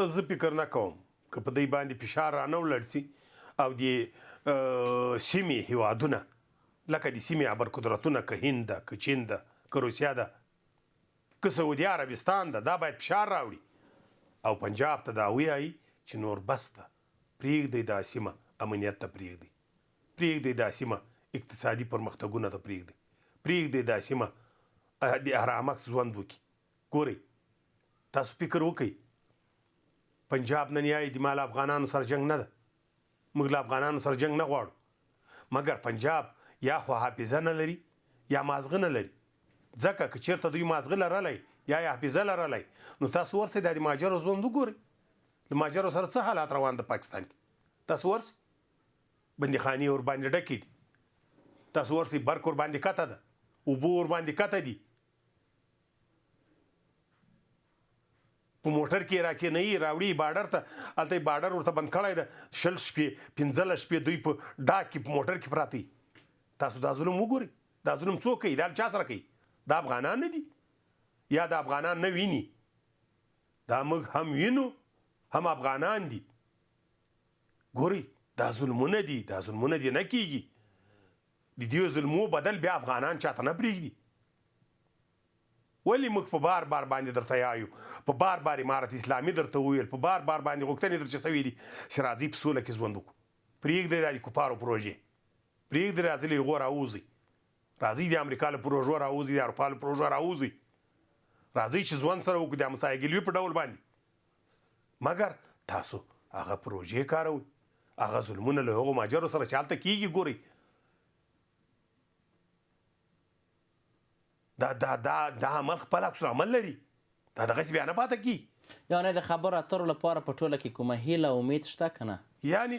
زه فکر نه کوم که په دې باندې فشار رانه ولاړ سي او د سیمې هیوادونه لکه د سیمې ابرقدرتونه که هند ده که چین ده که روسیه ده که سعودي عربستان ده دا باید فشار راوړي او پنجاب ته دا ووایي چې نور بس ده پرېږدئ دا سیمه امنیت ته پرېږدئ دا سیمه اقتصادي پرمختګونه ته پرېږدئ دا سیمه د ارامښت ژوند وکړي. ګورئ تاسو فکر وکئ پنجاب نن یایي د مال افغانانو سره جنګ نه ده موږ له افغانانو سره جنګ نه غواړو مګر پنجاب یا خو حافظه نه لري یا مازغه نه لري ځکه که چېرته دوی مازغه لرلی یا حافظه لرلی نو تاسو ورسئ دا د مهاجرو ژوند وګورئ له مهاجرو سره څه حالات روان د پاکستان کې تاسو ورسئ بندیخانې ورباندې ډکې دي تاسو ورسئ برق ورباندې کته ده اوبه ورباندې کته دي په موټر کې راکېنوي راوړي باډر ته هلته یې باډر ورته بند کړی ده 20 شپې 15 شپې دوی په ډاک کې په موټر کې پراته تاسو دا ظلم وګورئ دا ظلم څوک کوي دا چا سره کوي دا افغانان نه دي یا د افغانان نه ویني دا موږ هم وینو هم افغانان دي. ګورئ دا ظلمونه دي نه کیږي د دې ظلمو بدل بیا افغانان چاته نه پرېږدي. ولې موږ په بار باندې درته یایو په بار امارت اسلامي درته وویل په بار باندې غوښتنې درته شوي دي چې راځئ په سوله کې ژوند وکړو پرېږدئ دا د کفارو پروژې پرېږدئ راځئ له هغو راووځئ راځئ د امریکا له پروژو راووځئ د اروپا له پروژو راووځئ راځئ چې ژوند سره وکړو د همسایهګلوي په ډول باندې مګر تاسو هغه پروژې کاروئ هغه ظلمونه له هغو مهاجرو سره چې هلته کېږي ګورئ دا عمل خپل عکس العمل لري دا دغسې بیا نه پاته کېږي. یعنې د خبرو اترو لپاره په ټوله کې کومه هیله او امید شته که نه یعنی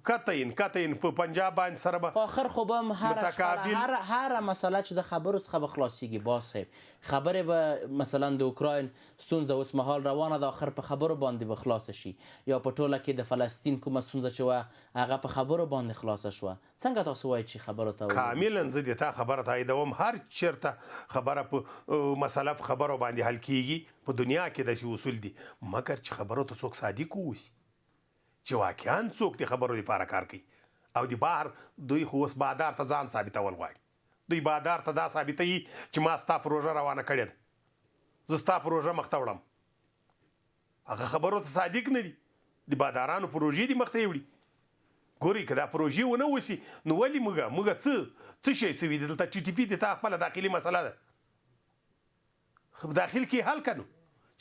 قطعین په پنجاب باندې سره به آخر خو به هم هره مسله چې د خبرو څخه به خلاصیږي باز صاحب خبرې به مثلا د اوکراین ستونزه اوس مهال روانه ده آخر په خبرو باندې به خلاصه شي یا په ټوله کې د فلسطین کومه ستونزه چې وه هغه په خبرو باندې خلاصه شوه څنګه تاسو وایئ چې خبرو ته کاملا زه د تا خبره تاییدوم هر چېرته خبره په مسله په خبرو باندې حل کیږي په دنیا کې داسې اصول دي مګر چې خبرو ته څوک صادق واوسي چې واقعا څوک د خبرو لپاره کار کوي او د بهر دوی خو اوس بادار ته ځان ثابتول غواړي دوی بادار ته دا ثابتوي چې ما ستا پروژه روانه کړې ده زه ستا پروژه مخته وړم هغه خبرو ته صادق نه دي د بادارانو پروژې دي مخته یې وړي. ګورئ که دا پروژې ونه وسي نو ولې موږ څه شی سوي دلته ټي ټي پي د تا خپله داخلي مسله ده داخل کې حل که نو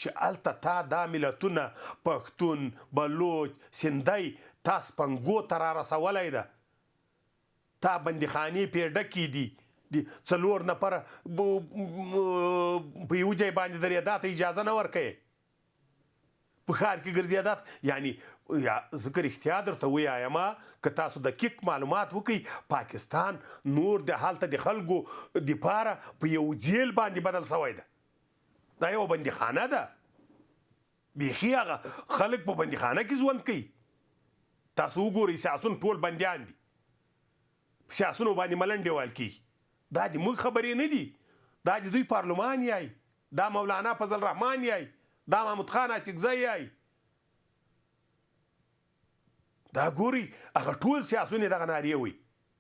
چې هلته تا دا ملتونه پښتون بلوچ سندی تا سپنګو ته رارسولی ده تا بندیخانې پې ډکې دي د 4 نفره په یو ځای باندې درېدا ته اجازه نه ورکوې په ښار کې ګرځېدا یعنی زه که رښتیا درته ووایم که تاسو دقیق معلومات وکئ پاکستان نور د هلته د خلکو دپاره په یو جیل باندې بدل شوی ده دا یو بندیخانه ده بیخي هغه خلک په بندیخانه کې ژوند کوي تاسو وګورئ سیاسون ټول بندیان دي سیاسونو باندې ملنډې ویل کېږي دا د موږ خبرې نه دي دا د دوی پارلمان یای دا مولانا فضل الرحمن یای دا محمود خان اڅکزی یای دا ګورئ هغه ټول سیاسون یې دغه نارې وایي